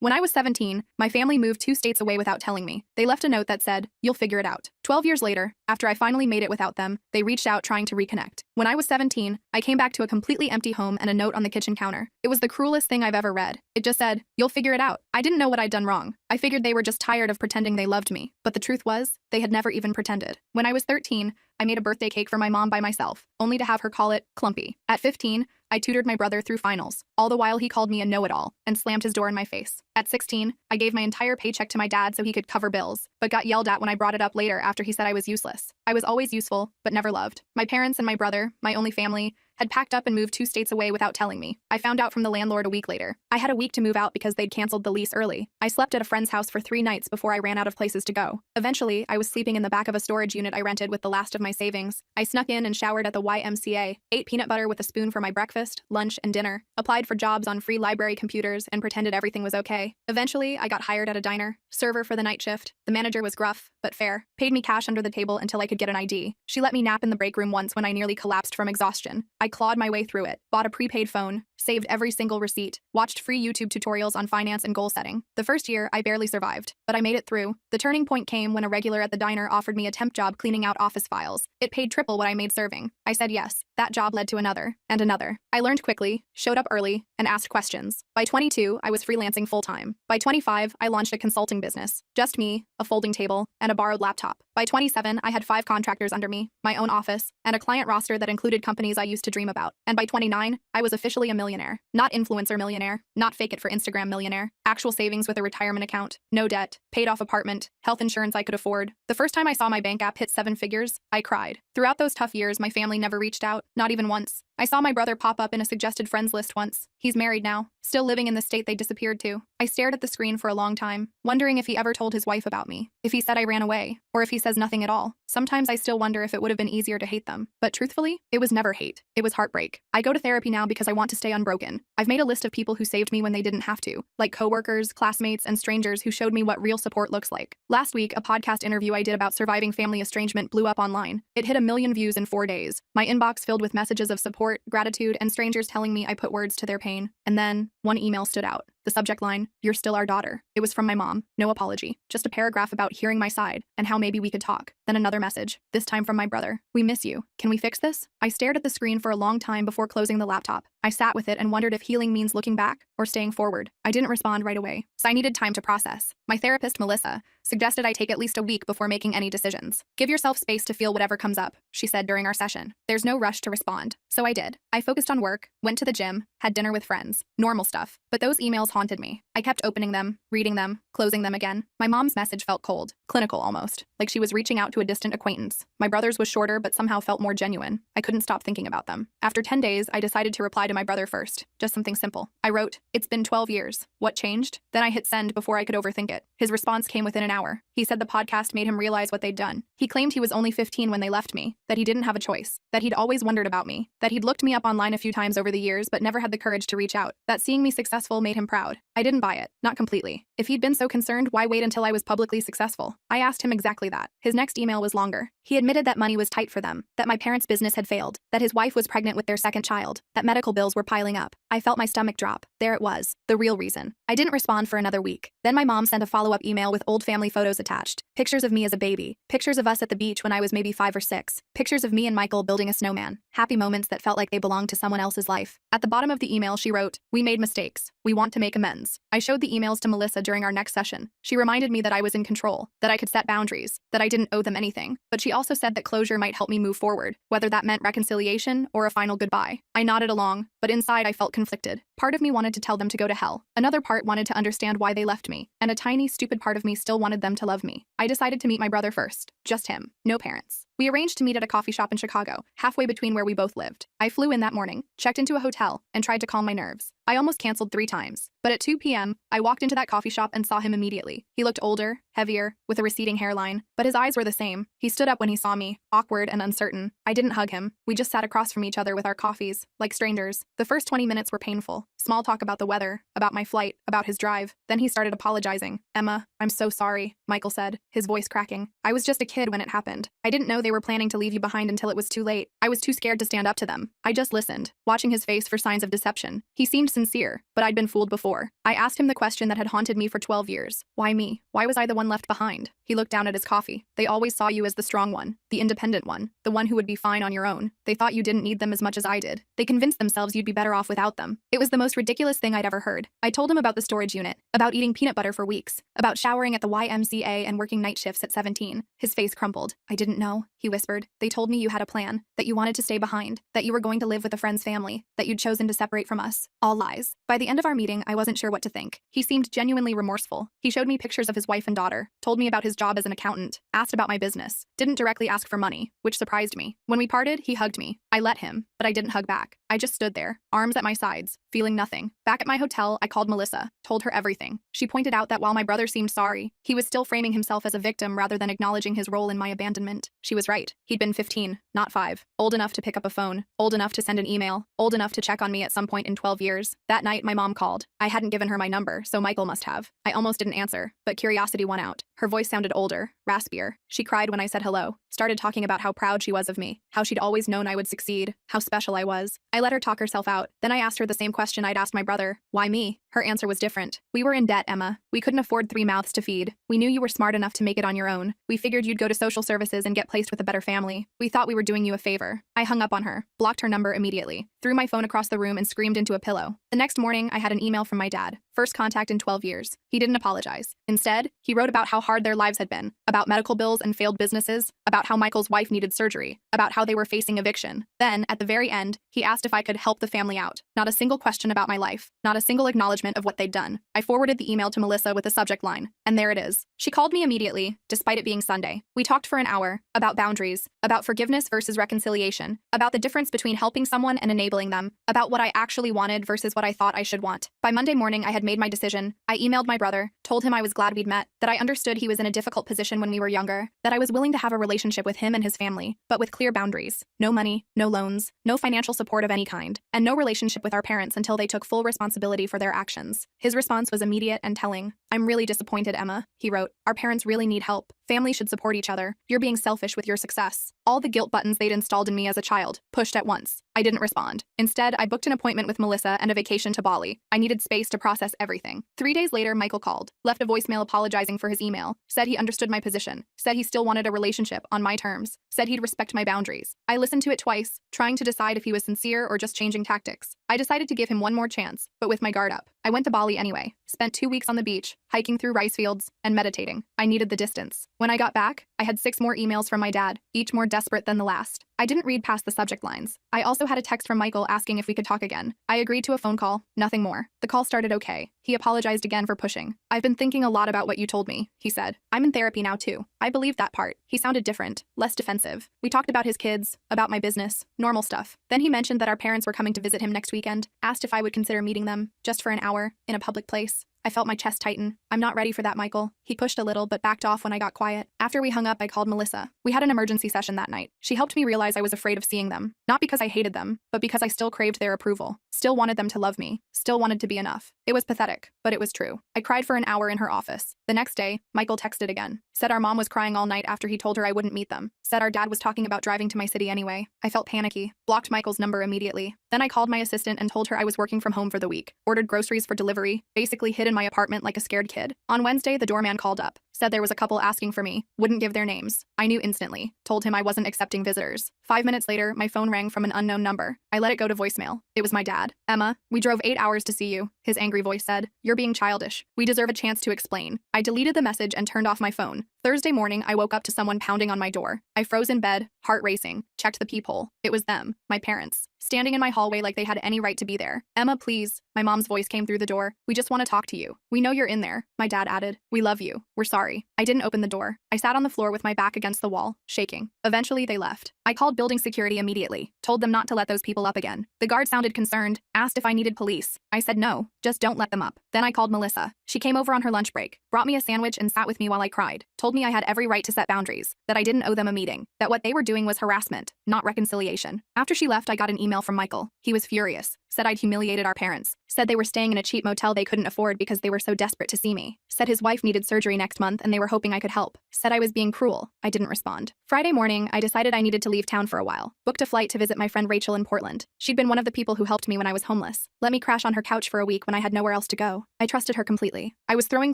When I was 17, my family moved 2 states away without telling me. They left a note that said, "You'll figure it out." 12 years later, after I finally made it without them, they reached out trying to reconnect. When I was 17, I came back to a completely empty home and a note on the kitchen counter. It was the cruelest thing I've ever read. It just said, "You'll figure it out." I didn't know what I'd done wrong. I figured they were just tired of pretending they loved me. But the truth was, they had never even pretended. When I was 13, I made a birthday cake for my mom by myself, only to have her call it clumpy. At 15, I tutored my brother through finals. All the while he called me a know-it-all and slammed his door in my face. At 16, I gave my entire paycheck to my dad so he could cover bills, but got yelled at when I brought it up later after he said I was useless. I was always useful, but never loved. My parents and my brother, my only family, had packed up and moved 2 states away without telling me. I found out from the landlord a week later. I had a week to move out because they'd canceled the lease early. I slept at a friend's house for 3 nights before I ran out of places to go. Eventually, I was sleeping in the back of a storage unit I rented with the last of my savings. I snuck in and showered at the YMCA, ate peanut butter with a spoon for my breakfast, lunch, and dinner, applied for jobs on free library computers, and pretended everything was okay. Eventually, I got hired at a diner, server for the night shift. The manager was gruff, but fair, paid me cash under the table until I could get an ID. She let me nap in the break room once when I nearly collapsed from exhaustion. I clawed my way through it, bought a prepaid phone, saved every single receipt, watched free YouTube tutorials on finance and goal setting. The first year, I barely survived, but I made it through. The turning point came when a regular at the diner offered me a temp job cleaning out office files. It paid triple what I made serving. I said yes. That job led to another, and another. I learned quickly, showed up early, and asked questions. By 22, I was freelancing full-time. By 25, I launched a consulting business. Just me, a folding table, and a borrowed laptop. By 27, I had 5 contractors under me, my own office, and a client roster that included companies I used to dream about. And by 29, I was officially a millionaire. Not influencer millionaire, not fake it for Instagram millionaire. Actual savings with a retirement account, no debt, paid off apartment, health insurance I could afford. The first time I saw my bank app hit 7 figures, I cried. Throughout those tough years, my family never reached out, not even once. I saw my brother pop up in a suggested friends list once. He's married now, still living in the state they disappeared to. I stared at the screen for a long time, wondering if he ever told his wife about me, if he said I ran away, or if he says nothing at all. Sometimes I still wonder if it would have been easier to hate them. But truthfully, it was never hate. It was heartbreak. I go to therapy now because I want to stay unbroken. I've made a list of people who saved me when they didn't have to, like coworkers, classmates, and strangers who showed me what real support looks like. Last week, a podcast interview I did about surviving family estrangement blew up online. It hit 1 million views in 4 days. My inbox filled with messages of support, gratitude, and strangers telling me I put words to their pain. And then, one email stood out. The subject line, "You're still our daughter." It was from my mom. No apology. Just a paragraph about hearing my side and how maybe we could talk. Then another message, this time from my brother. "We miss you. Can we fix this?" I stared at the screen for a long time before closing the laptop. I sat with it and wondered if healing means looking back or staying forward. I didn't respond right away, so I needed time to process. My therapist, Melissa, suggested I take at least a week before making any decisions. "Give yourself space to feel whatever comes up," she said during our session. "There's no rush to respond." So I did. I focused on work, went to the gym, had dinner with friends. Normal stuff. But those emails haunted me. I kept opening them, reading them, closing them again. My mom's message felt cold, clinical almost, like she was reaching out to a distant acquaintance. My brother's was shorter but somehow felt more genuine. I couldn't stop thinking about them. After 10 days, I decided to reply to my brother first. Just something simple. I wrote, "It's been 12 years. What changed?" Then I hit send before I could overthink it. His response came within an hour. He said the podcast made him realize what they'd done. He claimed he was only 15 when they left me, that he didn't have a choice, that he'd always wondered about me, that he'd looked me up online a few times over the years but never had the courage to reach out, that seeing me successful made him proud. I didn't buy it. Not completely. If he'd been so concerned, why wait until I was publicly successful? I asked him exactly that. His next email was longer. He admitted that money was tight for them, that my parents' business had failed, that his wife was pregnant with their second child, that medical bills were piling up. I felt my stomach drop. There it was, the real reason. I didn't respond for another week. Then my mom sent a follow-up email with old family photos attached. Pictures of me as a baby, pictures of us at the beach when I was maybe 5 or 6, pictures of me and Michael building a snowman, happy moments that felt like they belonged to someone else's life. At the bottom of the email, she wrote, "We made mistakes. We want to make amends." I showed the emails to Melissa during our next session. She reminded me that I was in control, that I could set boundaries, that I didn't owe them anything. But she also said that closure might help me move forward, whether that meant reconciliation or a final goodbye. I nodded along, but inside I felt conflicted. Part of me wanted to tell them to go to hell. Another part wanted to understand why they left me. And a tiny, stupid part of me still wanted them to love me. I decided to meet my brother first. Just him. No parents. We arranged to meet at a coffee shop in Chicago, halfway between where we both lived. I flew in that morning, checked into a hotel, and tried to calm my nerves. I almost canceled 3 times. But at 2 p.m., I walked into that coffee shop and saw him immediately. He looked older, heavier, with a receding hairline, but his eyes were the same. He stood up when he saw me, awkward and uncertain. I didn't hug him. We just sat across from each other with our coffees, like strangers. The first 20 minutes were painful. Small talk about the weather, about my flight, about his drive. Then he started apologizing. "Emma, I'm so sorry," Michael said, his voice cracking. "I was just a kid when it happened. I didn't know they they were planning to leave you behind until it was too late. I was too scared to stand up to them. I just listened, watching his face for signs of deception. He seemed sincere, but I'd been fooled before. I asked him the question that had haunted me for 12 years. Why me? Why was I the one left behind? He looked down at his coffee. They always saw you as the strong one, the independent one, the one who would be fine on your own. They thought you didn't need them as much as I did. They convinced themselves you'd be better off without them. It was the most ridiculous thing I'd ever heard. I told him about the storage unit, about eating peanut butter for weeks, about showering at the YMCA and working night shifts at 17. His face crumpled. I didn't know, he whispered. They told me you had a plan, that you wanted to stay behind, that you were going to live with a friend's family, that you'd chosen to separate from us. All lies. By the end of our meeting, I wasn't sure what to think. He seemed genuinely remorseful. He showed me pictures of his wife and daughter, told me about his job as an accountant, asked about my business, didn't directly ask for money, which surprised me. When we parted, he hugged me. I let him, but I didn't hug back. I just stood there, arms at my sides, feeling nothing. Back at my hotel, I called Melissa, told her everything. She pointed out that while my brother seemed sorry, he was still framing himself as a victim rather than acknowledging his role in my abandonment. She was right. He'd been 15, not 5. Old enough to pick up a phone, old enough to send an email, old enough to check on me at some point in 12 years. That night, my mom called. I hadn't given her my number, so Michael must have. I almost didn't answer, but curiosity won out. Her voice sounded older, raspier. She cried when I said hello, started talking about how proud she was of me, how she'd always known I would succeed, how special I was. I let her talk herself out. Then I asked her the same question I'd asked my brother. Why me? Her answer was different. We were in debt, Emma. We couldn't afford 3 mouths to feed. We knew you were smart enough to make it on your own. We figured you'd go to social services and get placed with a better family. We thought we were doing you a favor. I hung up on her, blocked her number immediately, threw my phone across the room and screamed into a pillow. The next morning, I had an email from my dad. First contact in 12 years. He didn't apologize. Instead, he wrote about how hard their lives had been, about medical bills and failed businesses, about how Michael's wife needed surgery, about how they were facing eviction. Then, at the very end, he asked if I could help the family out. Not a single question about my life, not a single acknowledgement of what they'd done. I forwarded the email to Melissa with the subject line, and there it is. She called me immediately, despite it being Sunday. We talked for an hour, about boundaries, about forgiveness versus reconciliation, about the difference between helping someone and enabling them, about what I actually wanted versus what I thought I should want. By Monday morning, I had made my decision. I emailed my brother, told him I was glad we'd met, that I understood he was in a difficult position when we were younger, that I was willing to have a relationship with him and his family, but with clear boundaries. No money, no loans, no financial support of any kind, and no relationship with our parents until they took full responsibility for their actions. His response was immediate and telling. I'm really disappointed, Emma, he wrote. Our parents really need help. Families should support each other. You're being selfish with your success. All the guilt buttons they'd installed in me as a child, pushed at once. I didn't respond. Instead, I booked an appointment with Melissa and a vacation to Bali. I needed space to process everything. 3 days later, Michael called, left a voicemail apologizing for his email, said he understood my position, said he still wanted a relationship on my terms, said he'd respect my boundaries. I listened to it twice, trying to decide if he was sincere or just changing tactics. I decided to give him one more chance, but with my guard up. I went to Bali anyway, spent 2 weeks on the beach, hiking through rice fields, and meditating. I needed the distance. When I got back, I had 6 more emails from my dad, each more desperate than the last. I didn't read past the subject lines. I also had a text from Michael asking if we could talk again. I agreed to a phone call, nothing more. The call started okay. He apologized again for pushing. I've been thinking a lot about what you told me, he said. I'm in therapy now too. I believed that part. He sounded different, less defensive. We talked about his kids, about my business, normal stuff. Then he mentioned that our parents were coming to visit him next weekend, asked if I would consider meeting them, just for an hour, in a public place. I felt my chest tighten. I'm not ready for that, Michael. He pushed a little but backed off when I got quiet. After we hung up, I called Melissa. We had an emergency session that night. She helped me realize I was afraid of seeing them. Not because I hated them, but because I still craved their approval. Still wanted them to love me. Still wanted to be enough. It was pathetic, but it was true. I cried for an hour in her office. The next day, Michael texted again. Said our mom was crying all night after he told her I wouldn't meet them. Said our dad was talking about driving to my city anyway. I felt panicky. Blocked Michael's number immediately. Then I called my assistant and told her I was working from home for the week. Ordered groceries for delivery. Basically hid in my apartment like a scared kid. On Wednesday, the doorman called up. Said there was a couple asking for me. Wouldn't give their names. I knew instantly. Told him I wasn't accepting visitors. 5 minutes later, my phone rang from an unknown number. I let it go to voicemail. It was my dad. Emma, we drove 8 hours to see you, his angry voice said. You're being childish. We deserve a chance to explain. I deleted the message and turned off my phone. Thursday morning, I woke up to someone pounding on my door. I froze in bed, heart racing, checked the peephole. It was them, my parents, standing in my hallway like they had any right to be there. Emma, please. My mom's voice came through the door. We just want to talk to you. We know you're in there, my dad added. We love you. We're sorry. I didn't open the door. I sat on the floor with my back against the wall, shaking. Eventually, they left. I called building security immediately, told them not to let those people up again. The guard sounded concerned, asked if I needed police. I said no, just don't let them up. Then I called Melissa. She came over on her lunch break, brought me a sandwich and sat with me while I cried, told me I had every right to set boundaries, that I didn't owe them a meeting, that what they were doing was harassment, not reconciliation. After she left, I got an email from Michael. He was furious. Said I'd humiliated our parents. Said they were staying in a cheap motel they couldn't afford because they were so desperate to see me. Said his wife needed surgery next month and they were hoping I could help. Said I was being cruel. I didn't respond. Friday morning, I decided I needed to leave town for a while. Booked a flight to visit my friend Rachel in Portland. She'd been one of the people who helped me when I was homeless. Let me crash on her couch for a week when I had nowhere else to go. I trusted her completely. I was throwing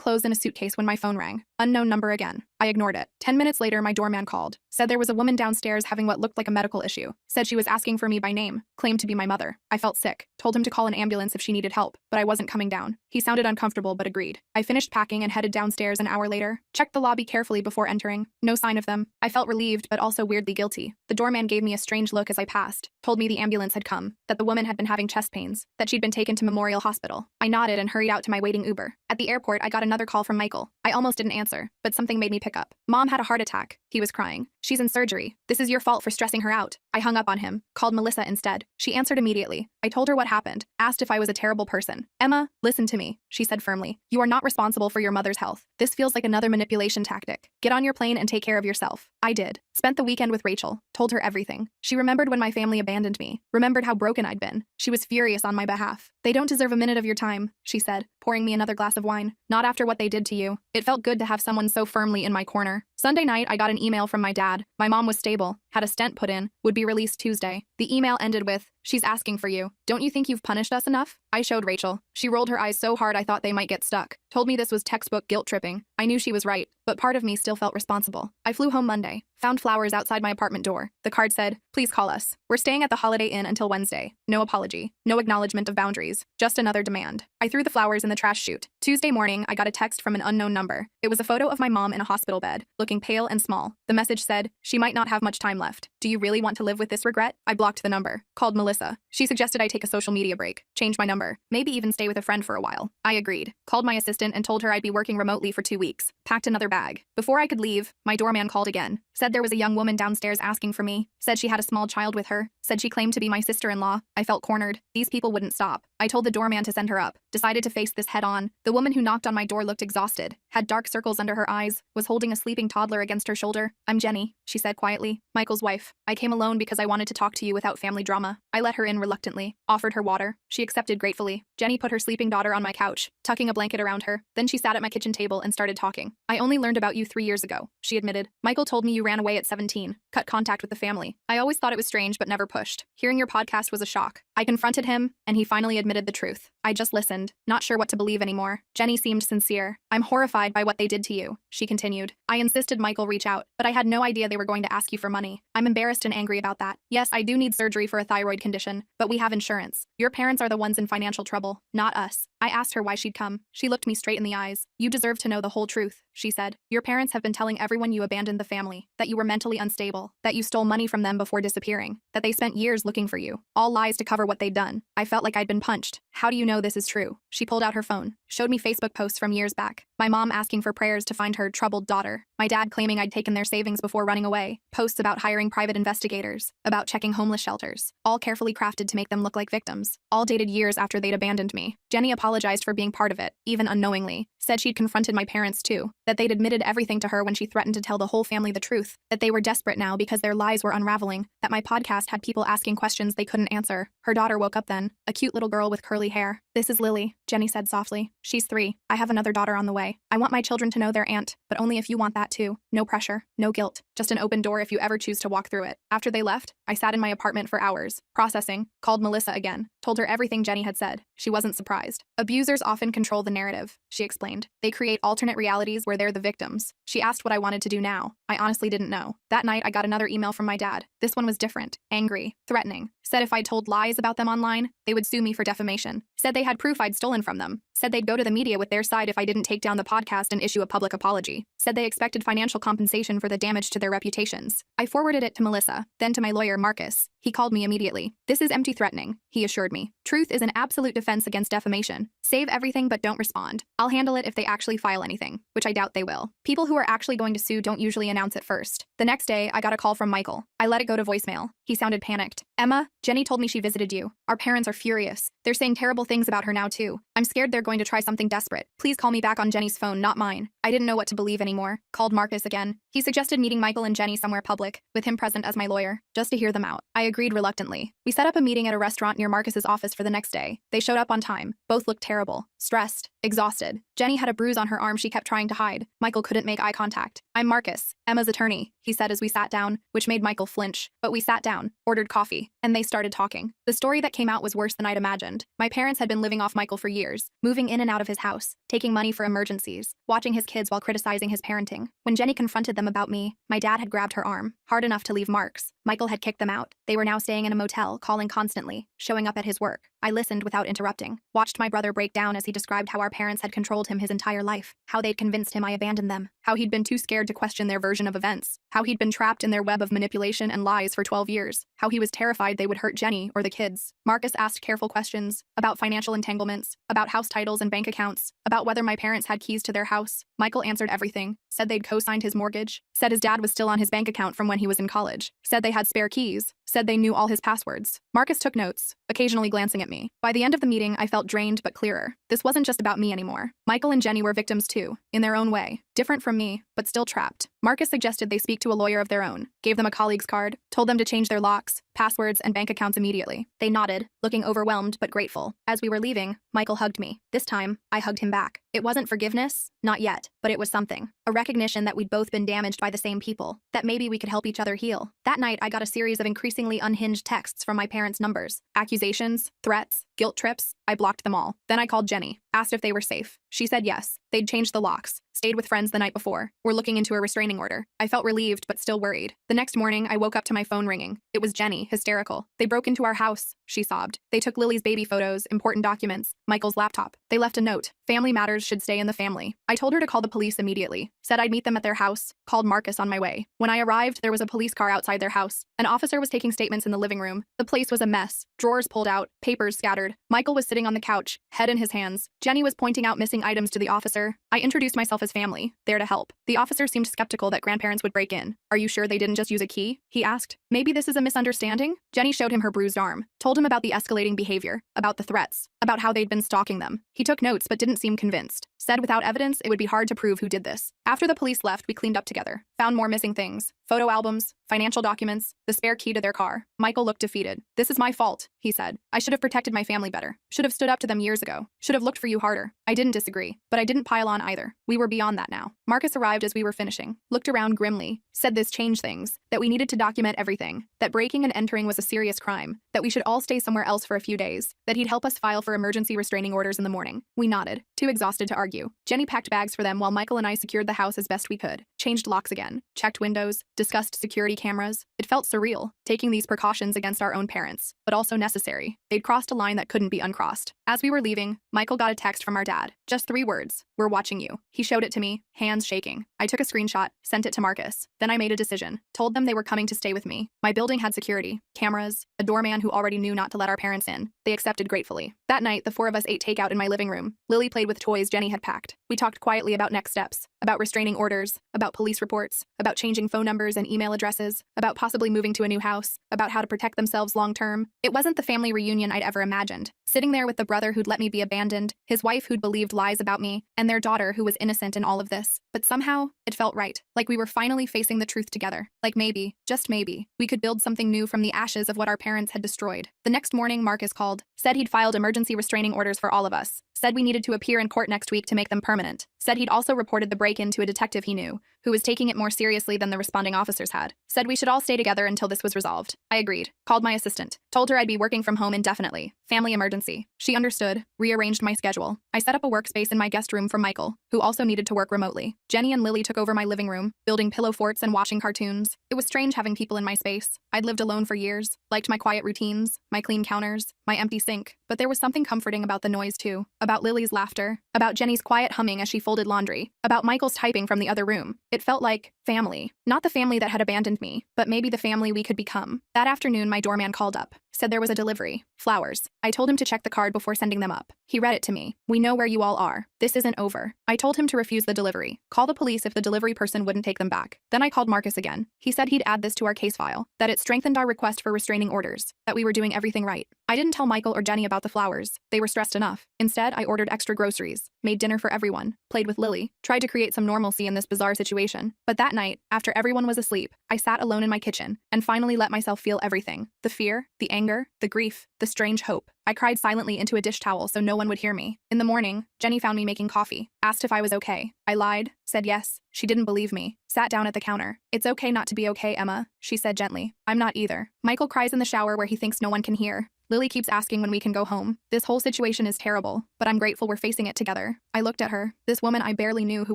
clothes in a suitcase when my phone rang. Unknown number again. I ignored it. 10 minutes later, my doorman called. Said there was a woman downstairs having what looked like a medical issue. Said she was asking for me by name. Claimed to be my mother. I felt sick. Told him to call an ambulance if she needed help, but I wasn't coming down. He sounded uncomfortable but agreed. I finished packing and headed downstairs an hour later. Checked the lobby carefully before entering. No sign of them. I felt relieved but also weirdly guilty. The doorman gave me a strange look as I passed. Told me the ambulance had come. That the woman had been having chest pains. That she'd been taken to Memorial Hospital. I nodded and hurried out to my waiting Uber. At the airport, I got another call from Michael. I almost didn't answer, but something made me pick up. Mom had a heart attack. He was crying. She's in surgery. This is your fault for stressing her out. I hung up on him. Called Melissa instead. She answered immediately. I told her what happened. Asked if I was a terrible person. Emma, listen to me, she said firmly. You are not responsible for your mother's health. This feels like another manipulation tactic. Get on your plane and take care of yourself. I did. Spent the weekend with Rachel. Told her everything. She remembered when my family abandoned me. Remembered how broken I'd been. She was furious on my behalf. They don't deserve a minute of your time, she said, pouring me another glass of wine. Not after what they did to you. It felt good to have someone so firmly in my corner. Sunday night, I got an email from my dad. My mom was stable, had a stent put in, would be released Tuesday. The email ended with, "She's asking for you. Don't you think you've punished us enough?" I showed Rachel. She rolled her eyes so hard I thought they might get stuck. Told me this was textbook guilt tripping. I knew she was right, but part of me still felt responsible. I flew home Monday. Found flowers outside my apartment door. The card said, "Please call us. We're staying at the Holiday Inn until Wednesday. No apology. No acknowledgement of boundaries. Just another demand." I threw the flowers in the trash chute. Tuesday morning, I got a text from an unknown number. It was a photo of my mom in a hospital bed, looking pale and small. The message said, "She might not have much time left. Do you really want to live with this regret?" I blocked the number. Called Melissa. She suggested I take a social media break, change my number, maybe even stay with a friend for a while. I agreed. Called my assistant and told her I'd be working remotely for 2 weeks. Packed another bag. Before I could leave, my doorman called again. Said there was a young woman downstairs asking for me. Said she had a small child with her. Said she claimed to be my sister-in-law. I felt cornered. These people wouldn't stop. I told the doorman to send her up. Decided to face this head on. The woman who knocked on my door looked exhausted. Had dark circles under her eyes. Was holding a sleeping toddler against her shoulder. "I'm Jenny," she said quietly. "Michael's wife. I came alone because I wanted to talk to you without family drama." I let her in reluctantly. Offered her water. She accepted gratefully. Jenny put her sleeping daughter on my couch, tucking a blanket around her. Then she sat at my kitchen table and started talking. "I only learned about you 3 years ago," she admitted. "Michael told me you ran away at 17. Cut contact with the family. I always thought it was strange but never pushed. Hearing your podcast was a shock. I confronted him, and he finally admitted the truth. I just listened, not sure what to believe anymore." Jenny seemed sincere. "I'm horrified by what they did to you," she continued. "I insisted Michael reach out, but I had no idea they were going to ask you for money. I'm embarrassed and angry about that. Yes, I do need surgery for a thyroid condition, but we have insurance. Your parents are the ones in financial trouble, not us." I asked her why she'd come. She looked me straight in the eyes. "You deserve to know the whole truth," she said. "Your parents have been telling everyone you abandoned the family, that you were mentally unstable, that you stole money from them before disappearing, that they spent years looking for you. All lies to cover what they'd done." I felt like I'd been punched. "How do you know this is true?" She pulled out her phone, showed me Facebook posts from years back. My mom asking for prayers to find her troubled daughter. My dad claiming I'd taken their savings before running away. Posts about hiring private investigators, about checking homeless shelters. All carefully crafted to make them look like victims. All dated years after they'd abandoned me. Jenny apologized for being part of it, even unknowingly. Said she'd confronted my parents too. That they'd admitted everything to her when she threatened to tell the whole family the truth. That they were desperate now because their lies were unraveling. That my podcast had people asking questions they couldn't answer. Her daughter woke up then. A cute little girl with curly hair. "This is Lily," Jenny said softly. "She's 3. I have another daughter on the way. I want my children to know their aunt, but only if you want that too. No pressure, no guilt. Just an open door if you ever choose to walk through it." After they left, I sat in my apartment for hours, processing, called Melissa again, told her everything Jenny had said. She wasn't surprised. "Abusers often control the narrative," she explained. "They create alternate realities where they're the victims." She asked what I wanted to do now. I honestly didn't know. That night, I got another email from my dad. This one was different, angry, threatening. Said if I'd told lies about them online, they would sue me for defamation. Said they had proof I'd stolen from them. Said they'd go to the media with their side if I didn't take down the podcast and issue a public apology. Said they expected financial compensation for the damage to their reputations. I forwarded it to Melissa, then to my lawyer, Marcus. He called me immediately. "This is empty threatening," he assured me. "Truth is an absolute defense against defamation. Save everything but don't respond. I'll handle it if they actually file anything," which I doubt they will. People who are actually going to sue don't usually announce it first. The next day, I got a call from Michael. I let it go to voicemail. He sounded panicked. "Emma, Jenny told me she visited you. Our parents are furious. They're saying terrible things about her now too. I'm scared they're going to try something desperate. Please call me back on Jenny's phone, not mine. I didn't know what to believe anymore. Called Marcus again. He suggested meeting Michael and Jenny somewhere public, with him present as my lawyer, just to hear them out. I agreed reluctantly. We set up a meeting at a restaurant near Marcus's office for the next day. They showed up on time. Both looked terrible. Stressed. Exhausted. Jenny had a bruise on her arm she kept trying to hide. Michael couldn't make eye contact. I'm Marcus, Emma's attorney, he said as we sat down, which made Michael flinch. But we sat down, ordered coffee, and they started talking. The story that came out was worse than I'd imagined. My parents had been living off Michael for years, moving in and out of his house, taking money for emergencies, watching his kids while criticizing his parenting. When Jenny confronted them about me, my dad had grabbed her arm, hard enough to leave marks. Michael had kicked them out. They were now staying in a motel, calling constantly, showing up at his work. I listened without interrupting, watched my brother break down as he described how our parents had controlled him his entire life, how they'd convinced him I abandoned them, how he'd been too scared to question their version of events, how he'd been trapped in their web of manipulation and lies for 12 years, how he was terrified they would hurt Jenny or the kids. Marcus asked careful questions about financial entanglements, about house titles and bank accounts, about whether my parents had keys to their house. Michael answered everything, said they'd co-signed his mortgage, said his dad was still on his bank account from when he was in college, said they had spare keys, said they knew all his passwords. Marcus took notes, occasionally glancing at me. By the end of the meeting, I felt drained but clearer. This wasn't just about me anymore. Michael and Jenny were victims too, in their own way. Different from me, but still trapped. Marcus suggested they speak to a lawyer of their own, gave them a colleague's card, told them to change their locks, passwords, and bank accounts immediately. They nodded, looking overwhelmed but grateful. As we were leaving, Michael hugged me. This time, I hugged him back. It wasn't forgiveness, not yet, but it was something. A recognition that we'd both been damaged by the same people, that maybe we could help each other heal. That night, I got a series of increasingly unhinged texts from my parents' numbers. Accusations, threats, guilt trips. I blocked them all. Then I called Jenny, asked if they were safe. She said yes. They'd changed the locks, stayed with friends the night before, were looking into a restraining order. I felt relieved but still worried. The next morning, I woke up to my phone ringing. It was Jenny, hysterical. They broke into our house, she sobbed. They took Lily's baby photos, important documents, Michael's laptop. They left a note. Family matters should stay in the family. I told her to call the police immediately, said I'd meet them at their house, called Marcus on my way. When I arrived, there was a police car outside their house. An officer was taking statements in the living room. The place was a mess. Drawers pulled out, papers scattered. Michael was sitting on the couch, head in his hands. Jenny was pointing out missing items to the officer. I introduced myself as family, there to help. The officer seemed skeptical that grandparents would break in. Are you sure they didn't just use a key? He asked. Maybe this is a misunderstanding? Jenny showed him her bruised arm, told him about the escalating behavior, about the threats, about how they'd been stalking them. He took notes but didn't seem convinced. Said without evidence, it would be hard to prove who did this. After the police left, we cleaned up together. Found more missing things. Photo albums, financial documents, the spare key to their car. Michael looked defeated. This is my fault, he said. I should have protected my family better. Should have stood up to them years ago. Should have looked for you harder. I didn't disagree, but I didn't pile on either. We were beyond that now. Marcus arrived as we were finishing, looked around grimly, said this changed things, that we needed to document everything, that breaking and entering was a serious crime, that we should all stay somewhere else for a few days, that he'd help us file for emergency restraining orders in the morning. We nodded, too exhausted to argue. Jenny packed bags for them while Michael and I secured the house as best we could, changed locks again, checked windows, discussed security cameras. It felt surreal, taking these precautions against our own parents, but also necessary. They'd crossed a line that couldn't be uncrossed. As we were leaving, Michael got a text from our dad. Just 3 words. We're watching you. He showed it to me, hands shaking. I took a screenshot, sent it to Marcus. Then I made a decision. Told them they were coming to stay with me. My building had security, cameras, a doorman who already knew not to let our parents in. They accepted gratefully. That night, the 4 of us ate takeout in my living room. Lily played with toys Jenny had packed. We talked quietly about next steps, about restraining orders, about police reports, about changing phone numbers and email addresses, about possibly moving to a new house, about how to protect themselves long term. It wasn't the family reunion I'd ever imagined. Sitting there with the brother who'd let me be abandoned, his wife who'd believed lies about me, and their daughter who was innocent in all of this. But somehow, it felt right. Like we were finally facing the truth together. Like maybe, just maybe, we could build something new from the ashes of what our parents had destroyed. The next morning, Marcus called, said he'd filed emergency restraining orders for all of us, said we needed to appear in court next week to make them permanent, said he'd also reported the break-in to a detective he knew, who was taking it more seriously than the responding officers had, said we should all stay together until this was resolved. I agreed, called my assistant, told her I'd be working from home indefinitely, family emergency. She understood, rearranged my schedule. I set up a workspace in my guest room for Michael, who also needed to work remotely. Jenny and Lily took over my living room, building pillow forts and watching cartoons. It was strange having people in my space. I'd lived alone for years, liked my quiet routines, my clean counters, my empty sink, but there was something comforting about the noise too, about Lily's laughter, about Jenny's quiet humming as she folded laundry, about Michael's typing from the other room. It felt like family. Not the family that had abandoned me, but maybe the family we could become. That afternoon, my doorman called up, said there was a delivery, flowers. I told him to check the card before sending them up. He read it to me. "We know where you all are. This isn't over." I told him to refuse the delivery. Call the police if the delivery person wouldn't take them back. Then I called Marcus again. He said he'd add this to our case file, that it strengthened our request for restraining orders, that we were doing everything right. I didn't tell Michael or Jenny about the flowers. They were stressed enough. Instead, I ordered extra groceries, made dinner for everyone, played with Lily, tried to create some normalcy in this bizarre situation. But that night, after everyone was asleep, I sat alone in my kitchen and finally let myself feel everything. The fear, the anger, the grief, the strange hope. I cried silently into a dish towel so no one would hear me. In the morning, Jenny found me making coffee, asked if I was okay. I lied, said yes. She didn't believe me. Sat down at the counter. "It's okay not to be okay, Emma," she said gently. "I'm not either." Michael cries in the shower where he thinks no one can hear. Lily keeps asking when we can go home. This whole situation is terrible, but I'm grateful we're facing it together. I looked at her, this woman I barely knew who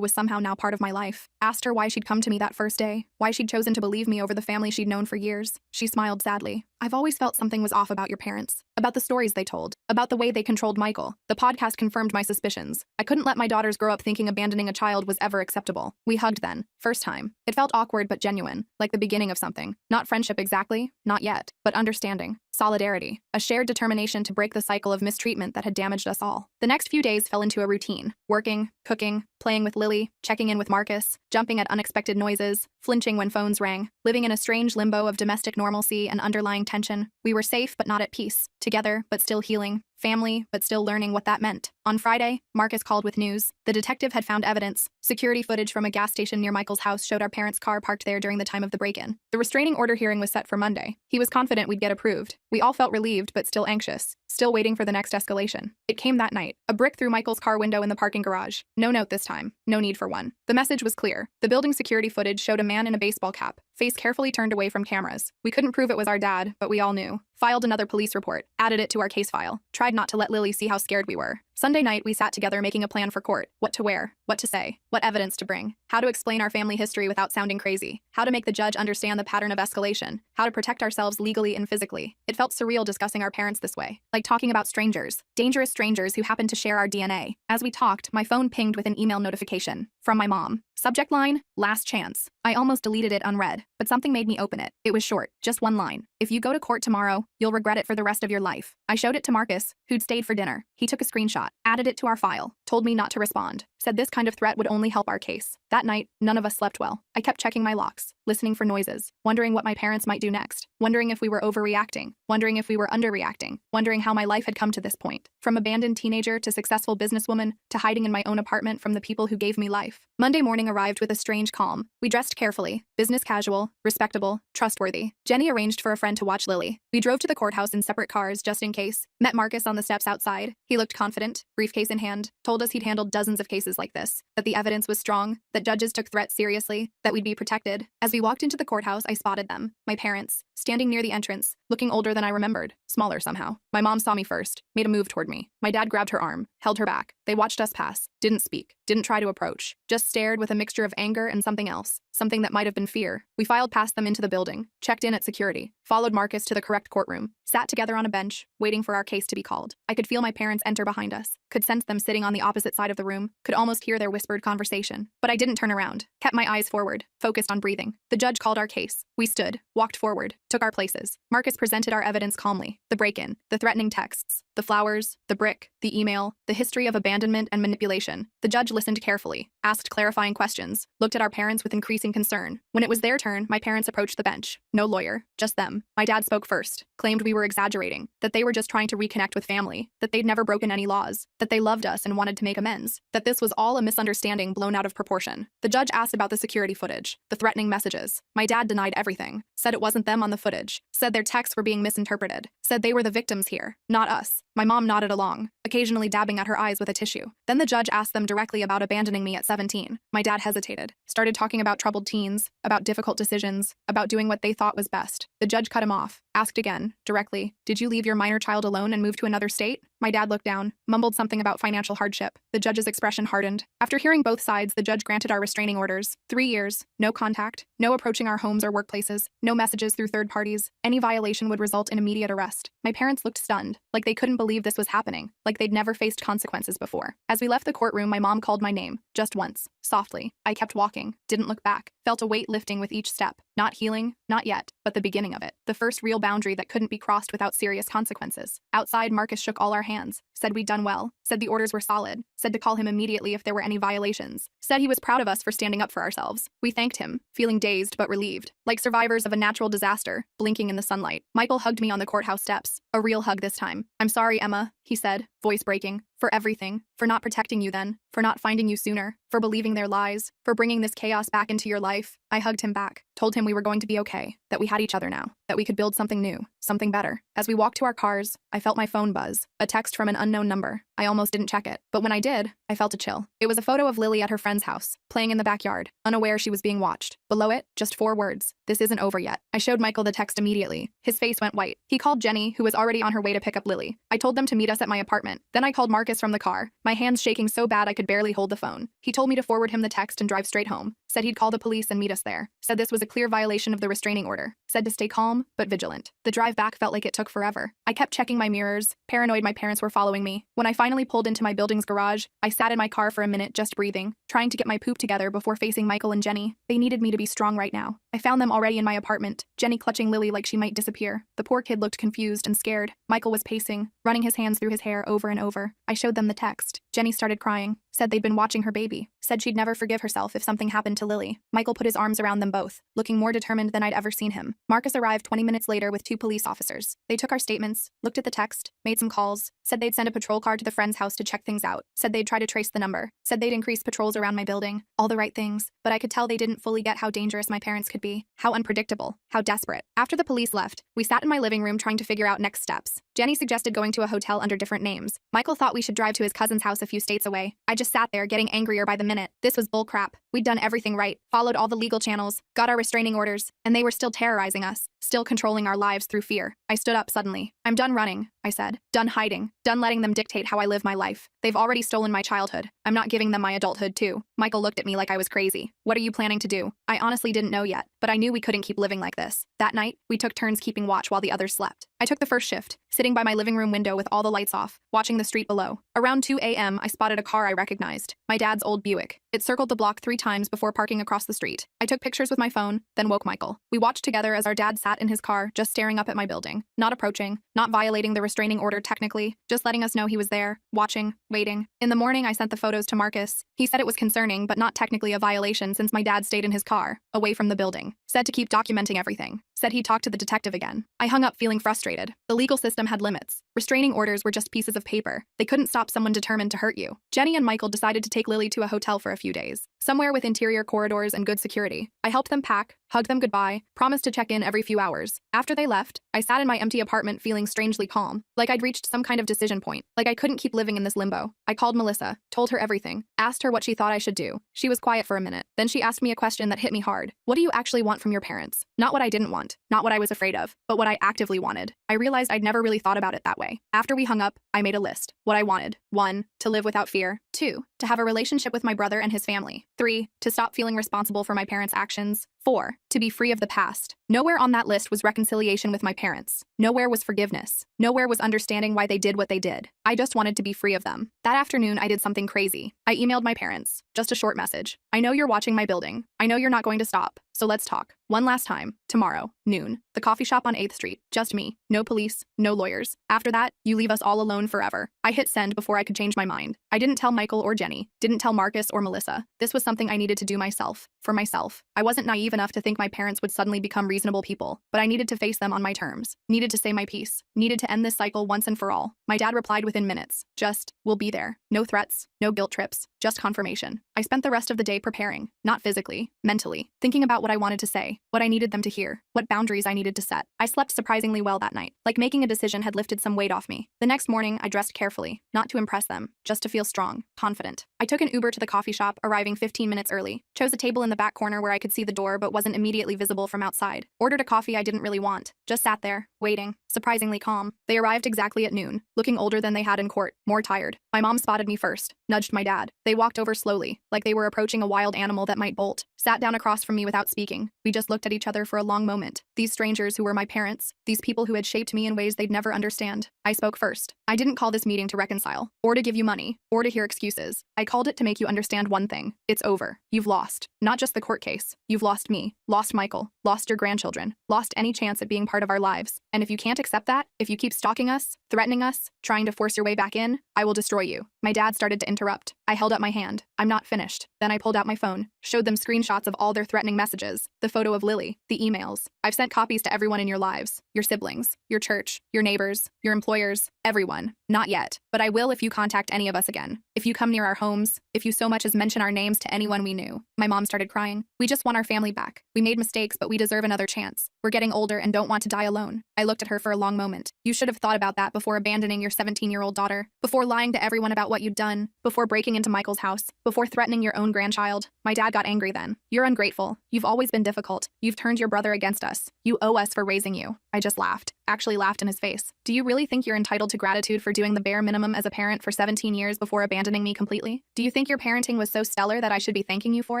was somehow now part of my life. Asked her why she'd come to me that first day, why she'd chosen to believe me over the family she'd known for years. She smiled sadly. "I've always felt something was off about your parents, about the stories they told, about the way they controlled Michael. The podcast confirmed my suspicions. I couldn't let my daughters grow up thinking abandoning a child was ever acceptable." We hugged then, first time. It felt awkward but genuine, like the beginning of something. Not friendship exactly, not yet, but understanding. Solidarity, a shared determination to break the cycle of mistreatment that had damaged us all. The next few days fell into a routine. Working, cooking, playing with Lily, checking in with Marcus, jumping at unexpected noises, flinching when phones rang, living in a strange limbo of domestic normalcy and underlying tension. We were safe but not at peace, together but still healing, family but still learning what that meant. On Friday, Marcus called with news. The detective had found evidence. Security footage from a gas station near Michael's house showed our parents' car parked there during the time of the break-in. The restraining order hearing was set for Monday. He was confident we'd get approved. We all felt relieved but still anxious, still waiting for the next escalation. It came that night. A brick through Michael's car window in the parking garage. No note this time. No need for one. The message was clear. The building security footage showed a man in a baseball cap, face carefully turned away from cameras. We couldn't prove it was our dad, but we all knew. Filed another police report, added it to our case file, tried not to let Lily see how scared we were. Sunday night, we sat together making a plan for court. What to wear, what to say, what evidence to bring, how to explain our family history without sounding crazy, how to make the judge understand the pattern of escalation, how to protect ourselves legally and physically. It felt surreal discussing our parents this way, like talking about strangers, dangerous strangers who happened to share our DNA. As we talked, my phone pinged with an email notification from my mom. Subject line, last chance. I almost deleted it unread, but something made me open it. It was short, just one line. "If you go to court tomorrow, you'll regret it for the rest of your life." I showed it to Marcus, who'd stayed for dinner. He took a screenshot, added it to our file, told me not to respond, said this kind of threat would only help our case. That night, none of us slept well. I kept checking my locks, listening for noises, wondering what my parents might do next, wondering if we were overreacting, wondering if we were underreacting, wondering how my life had come to this point. From abandoned teenager to successful businesswoman to hiding in my own apartment from the people who gave me life. Monday morning arrived with a strange calm. We dressed carefully, business casual, respectable, trustworthy. Jenny arranged for a friend to watch Lily. We drove to the courthouse in separate cars just in case. Met Marcus on the steps outside. He looked confident, briefcase in hand, told us he'd handled dozens of cases like this, that the evidence was strong, that judges took threats seriously, that we'd be protected. As we walked into the courthouse, I spotted them, my parents, standing near the entrance, looking older than I remembered, smaller somehow. My mom saw me first, made a move toward me. My dad grabbed her arm, held her back. They watched us pass, didn't speak, didn't try to approach, just stared with a mixture of anger and something else, something that might have been fear. We filed past them into the building, checked in at security, followed Marcus to the correct courtroom, sat together on a bench, waiting for our case to be called. I could feel my parents enter behind us, could sense them sitting on the opposite side of the room, could almost hear their whispered conversation. But I didn't turn around, kept my eyes forward, focused on breathing. The judge called our case. We stood, walked forward, took our places. Marcus presented our evidence calmly. The break-in, the threatening texts, the flowers, the brick, the email, the history of abandonment and manipulation. The judge listened carefully, asked clarifying questions, looked at our parents with increasing concern. When it was their turn, my parents approached the bench. No lawyer, just them. My dad spoke first, claimed we were exaggerating, that they were just trying to reconnect with family, that they'd never broken any laws, that they loved us and wanted to make amends, that this was all a misunderstanding blown out of proportion. The judge asked about the security footage, the threatening messages. My dad denied everything, said it wasn't them on the footage, said their texts were being misinterpreted, said they were the victims here, not us. My mom nodded along, occasionally dabbing at her eyes with a tissue. Then the judge asked them directly about abandoning me at 17. My dad hesitated, started talking about troubled teens, about difficult decisions, about doing what they thought was best. The judge cut him off, asked again, directly, "Did you leave your minor child alone and move to another state?" My dad looked down, mumbled something about financial hardship. The judge's expression hardened. After hearing both sides, the judge granted our restraining orders. 3 years, no contact, no approaching our homes or workplaces, no messages through third parties. Any violation would result in immediate arrest. My parents looked stunned, like they couldn't believe this was happening, like they'd never faced consequences before. As we left the courtroom, my mom called my name, just once, softly. I kept walking, didn't look back, felt a weight lifting with each step. Not Not healing, not yet, but the beginning of it. The first real boundary that couldn't be crossed without serious consequences. Outside, Marcus shook all our hands, said we'd done well, said the orders were solid, said to call him immediately if there were any violations, said he was proud of us for standing up for ourselves. We thanked him, feeling dazed but relieved, like survivors of a natural disaster, blinking in the sunlight. Michael hugged me on the courthouse steps, a real hug this time. "I'm sorry, Emma," he said, voice breaking, "for everything, for not protecting you then, for not finding you sooner, for believing their lies, for bringing this chaos back into your life." I hugged him back, told him we were going to be okay, that we had each other now, that we could build something new, something better. As we walked to our cars, I felt my phone buzz, a text from an unknown number. I almost didn't check it, but when I did, I felt a chill. It was a photo of Lily at her friend's house, playing in the backyard, unaware she was being watched. Below it, just 4 words: "This isn't over yet." I showed Michael the text immediately. His face went white. He called Jenny, who was already on her way to pick up Lily. I told them to meet us at my apartment. Then I called Marcus from the car, my hands shaking so bad I could barely hold the phone. He told me to forward him the text and drive straight home. Said he'd call the police and meet us there. Said this was a clear violation of the restraining order. Said to stay calm, but vigilant. The drive back felt like it took forever. I kept checking my mirrors, paranoid my parents were following me. When I finally pulled into my building's garage, I sat in my car for a minute just breathing, trying to get my poop together before facing Michael and Jenny. They needed me to be strong right now. I found them already in my apartment, Jenny clutching Lily like she might disappear. The poor kid looked confused and scared. Michael was pacing, running his hands through his hair over and over. I showed them the text. Jenny started crying, said they'd been watching her baby, said she'd never forgive herself if something happened to Lily. Michael put his arms around them both, looking more determined than I'd ever seen him. Marcus arrived 20 minutes later with 2 police officers. They took our statements, looked at the text, made some calls, said they'd send a patrol car to the friend's house to check things out, said they'd try to trace the number, said they'd increase patrols around my building. All the right things, but I could tell they didn't fully get how dangerous my parents could be, how unpredictable, how desperate. After the police left, we sat in my living room trying to figure out next steps. Jenny suggested going to a hotel under different names. Michael thought we should drive to his cousin's house a few states away. I just sat there getting angrier by the minute. This was bullcrap. We'd done everything right, followed all the legal channels, got our restraining orders, and they were still terrorizing us, still controlling our lives through fear. I stood up suddenly. "I'm done running," I said. "Done hiding. Done letting them dictate how I live my life. They've already stolen my childhood. I'm not giving them my adulthood too." Michael looked at me like I was crazy. "What are you planning to do?" I honestly didn't know yet, but I knew we couldn't keep living like this. That night, we took turns keeping watch while the others slept. I took the first shift, sitting by my living room window with all the lights off, watching the street below. Around 2 a.m., I spotted a car I recognized, my dad's old Buick. It circled the block 3 times before parking across the street. I took pictures with my phone, then woke Michael. We watched together as our dad sat in his car, just staring up at my building, not approaching, not violating the restraining order technically, just letting us know he was there, watching, waiting. In the morning, I sent the photos to Marcus. He said it was concerning, but not technically a violation since my dad stayed in his car, away from the building. Said to keep documenting everything. Said he'd talk to the detective again. I hung up feeling frustrated. The legal system had limits. Restraining orders were just pieces of paper. They couldn't stop someone determined to hurt you. Jenny and Michael decided to take Lily to a hotel for a few days, somewhere with interior corridors and good security. I helped them pack, hugged them goodbye, promised to check in every few hours. After they left, I sat in my empty apartment feeling strangely calm, like I'd reached some kind of decision point, like I couldn't keep living in this limbo. I called Melissa, told her everything, asked her what she thought I should do. She was quiet for a minute. Then she asked me a question that hit me hard. "What do you actually want from your parents?" Not what I didn't want, not what I was afraid of, but what I actively wanted. I realized I'd never really thought about it that way. After we hung up, I made a list. What I wanted: 1, to live without fear. 2, to have a relationship with my brother and his family. 3, to stop feeling responsible for my parents' actions. 4, to be free of the past. Nowhere on that list was reconciliation with my parents. Nowhere was forgiveness. Nowhere was understanding why they did what they did. I just wanted to be free of them. That afternoon, I did something crazy. I emailed my parents. Just a short message. "I know you're watching my building. I know you're not going to stop. So let's talk. One last time. Tomorrow, noon. The coffee shop on 8th Street. Just me. No police. No lawyers. After that, you leave us all alone forever." I hit send before I could change my mind. I didn't tell Michael or Jenny. Didn't tell Marcus or Melissa. This was something I needed to do myself. For myself. I wasn't naive enough to think my parents would suddenly become reasonable people, but I needed to face them on my terms. Needed to say my piece. Needed to end this cycle once and for all. My dad replied within minutes. Just, "We'll be there." No threats. No guilt trips. Just confirmation. I spent the rest of the day preparing. Not physically. Mentally. Thinking about what I wanted to say. What I needed them to hear. What boundaries I needed to set. I slept surprisingly well that night. Like making a decision had lifted some weight off me. The next morning, I dressed carefully. Not to impress them. Just to feel strong. Confident. I took an Uber to the coffee shop, arriving 15 minutes early. Chose a table in the back corner where I could see the door but wasn't immediately visible from outside. Ordered a coffee I didn't really want. Just sat there, waiting. Surprisingly calm. They arrived exactly at noon. Looking older than they had in court. More tired. My mom spotted me first. Nudged my dad. They They walked over slowly, like they were approaching a wild animal that might bolt, sat down across from me without speaking. We just looked at each other for a long moment. These strangers who were my parents, these people who had shaped me in ways they'd never understand. I spoke first. I didn't call this meeting to reconcile, or to give you money, or to hear excuses. I called it to make you understand one thing. It's over. You've lost. Not just the court case. You've lost me, lost Michael, lost your grandchildren, lost any chance at being part of our lives. And if you can't accept that, if you keep stalking us, threatening us, trying to force your way back in, I will destroy you. My dad started to interrupt. I held up my hand. I'm not finished. Then I pulled out my phone, showed them screenshots of all their threatening messages, the photo of Lily, the emails. I've sent copies to everyone in your lives, your siblings, your church, your neighbors, your employers, everyone. Not yet, but I will if you contact any of us again. If you come near our homes, if you so much as mention our names to anyone we knew. My mom started crying. We just want our family back. We made mistakes, but we deserve another chance. We're getting older and don't want to die alone. I looked at her for a long moment. You should have thought about that before abandoning your 17-year-old daughter, before lying to everyone about what you'd done, before breaking into Michael's house, before threatening your own grandchild. My dad got angry then. You're ungrateful. You've always been difficult. You've turned your brother against us. You owe us for raising you. I just laughed. Actually laughed in his face. Do you really think you're entitled to gratitude for doing the bare minimum as a parent for 17 years before abandoning me completely? Do you think your parenting was so stellar that I should be thanking you for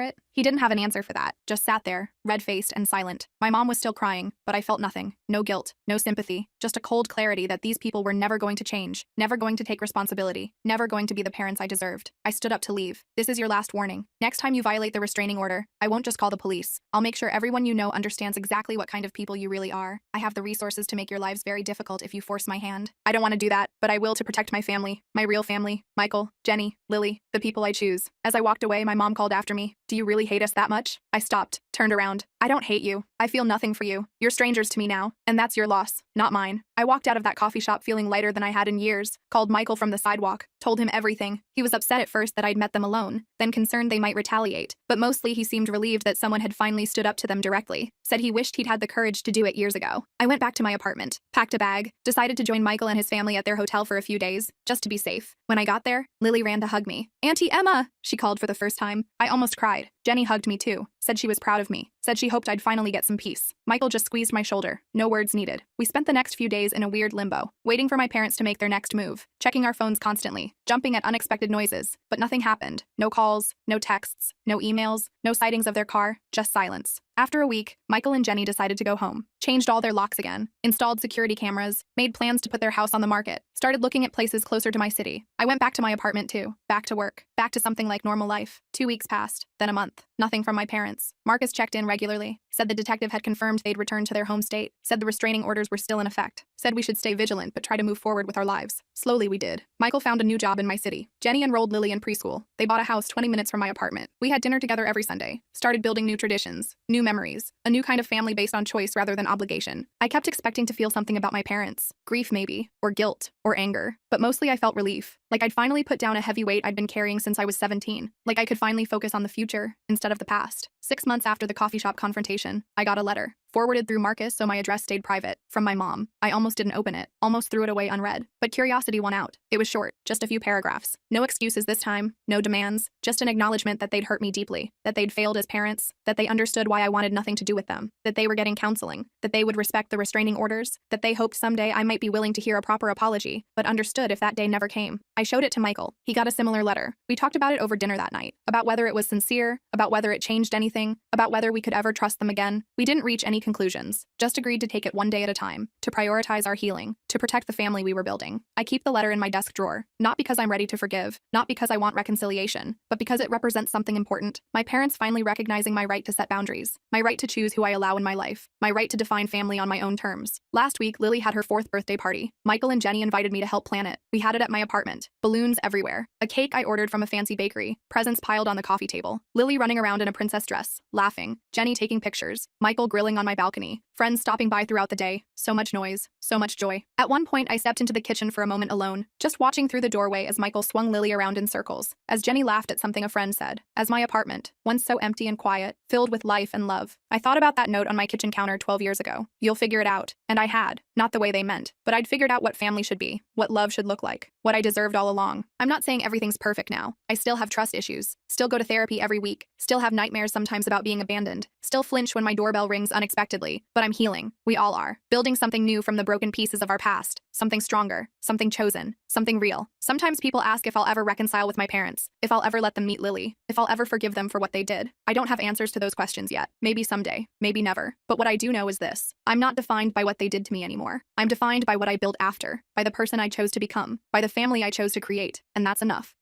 it? He didn't have an answer for that, just sat there, red-faced and silent. My mom was still crying, but I felt nothing. No guilt, no sympathy, just a cold clarity that these people were never going to change, never going to take responsibility, never going to be the parents I deserved. I stood up to leave. This is your last warning. Next time you violate the restraining order, I won't just call the police. I'll make sure everyone you know understands exactly what kind of people you really are. I have the resources to make your lives very difficult if you force my hand. I don't want to do that, but I will to protect my family, my real family, Michael, Jenny, Lily, the people I choose. As I walked away, my mom called after me. Do you really hate us that much? I stopped, turned around. I don't hate you. I feel nothing for you. You're strangers to me now, and that's your loss, not mine. I walked out of that coffee shop feeling lighter than I had in years, called Michael from the sidewalk, told him everything. He was upset at first that I'd met them alone, then concerned they might retaliate, but mostly he seemed relieved that someone had finally stood up to them directly, said he wished he'd had the courage to do it years ago. I went back to my apartment, packed a bag, decided to join Michael and his family at their hotel for a few days, just to be safe. When I got there, Lily ran to hug me. Auntie Emma, she called for the first time. I almost cried. Jenny hugged me too, said she was proud of me, said she hoped I'd finally get some peace. Michael just squeezed my shoulder, no words needed. We spent the next few days in a weird limbo, waiting for my parents to make their next move, checking our phones constantly, jumping at unexpected noises, but nothing happened. No calls, no texts, no emails, no sightings of their car, just silence. After a week, Michael and Jenny decided to go home, changed all their locks again, installed security cameras, made plans to put their house on the market, started looking at places closer to my city. I went back to my apartment too, back to work, back to something like normal life. 2 weeks passed, then a month. Nothing from my parents. Marcus checked in regularly, said the detective had confirmed they'd returned to their home state, said the restraining orders were still in effect, said we should stay vigilant but try to move forward with our lives. Slowly we did. Michael found a new job in my city. Jenny enrolled Lily in preschool. They bought a house 20 minutes from my apartment. We had dinner together every Sunday, started building new traditions, new memories, a new kind of family based on choice rather than obligation. I kept expecting to feel something about my parents, grief maybe, or guilt, or anger, but mostly I felt relief, like I'd finally put down a heavy weight I'd been carrying since I was 17, like I could finally focus on the future instead of the past. 6 months after the coffee shop confrontation, I got a letter, forwarded through Marcus so my address stayed private, from my mom. I almost didn't open it, almost threw it away unread, but curiosity won out. It was short, just a few paragraphs. No excuses this time, no demands, just an acknowledgement that they'd hurt me deeply, that they'd failed as parents, that they understood why I wanted nothing to do with them, that they were getting counseling, that they would respect the restraining orders, that they hoped someday I might be willing to hear a proper apology, but understood if that day never came. I showed it to Michael. He got a similar letter. We talked about it over dinner that night, about whether it was sincere, about whether it changed anything, about whether we could ever trust them again. We didn't reach any conclusions, just agreed to take it one day at a time, to prioritize our healing, to protect the family we were building. I keep the letter in my desk drawer, not because I'm ready to forgive, not because I want reconciliation, but because it represents something important. My parents finally recognizing my right to set boundaries, my right to choose who I allow in my life, my right to define family on my own terms. Last week, Lily had her 4th birthday party. Michael and Jenny invited me to help plan it. We had it at my apartment. Balloons everywhere. A cake I ordered from a fancy bakery. Presents piled on the coffee table. Lily running around in a princess dress, laughing. Jenny taking pictures. Michael grilling on my balcony. Friends stopping by throughout the day. So much noise. So much joy. At one point, I stepped into the kitchen for a moment alone, just watching through the doorway as Michael swung Lily around in circles, as Jenny laughed at something a friend said, as my apartment, once so empty and quiet, filled with life and love. I thought about that note on my kitchen counter 12 years ago. You'll figure it out. And I had. Not the way they meant, but I'd figured out what family should be, what love should look like, what I deserved all along. I'm not saying everything's perfect now. I still have trust issues, still go to therapy every week, still have nightmares sometimes about being abandoned, still flinch when my doorbell rings unexpectedly, but I'm healing. We all are. Building something new from the broken pieces of our past. something stronger, something chosen, something real. Sometimes people ask if I'll ever reconcile with my parents, if I'll ever let them meet Lily, if I'll ever forgive them for what they did. I don't have answers to those questions yet. Maybe someday, maybe never. But what I do know is this: I'm not defined by what they did to me anymore. I'm defined by what I built after, by the person I chose to become, by the family I chose to create, and that's enough.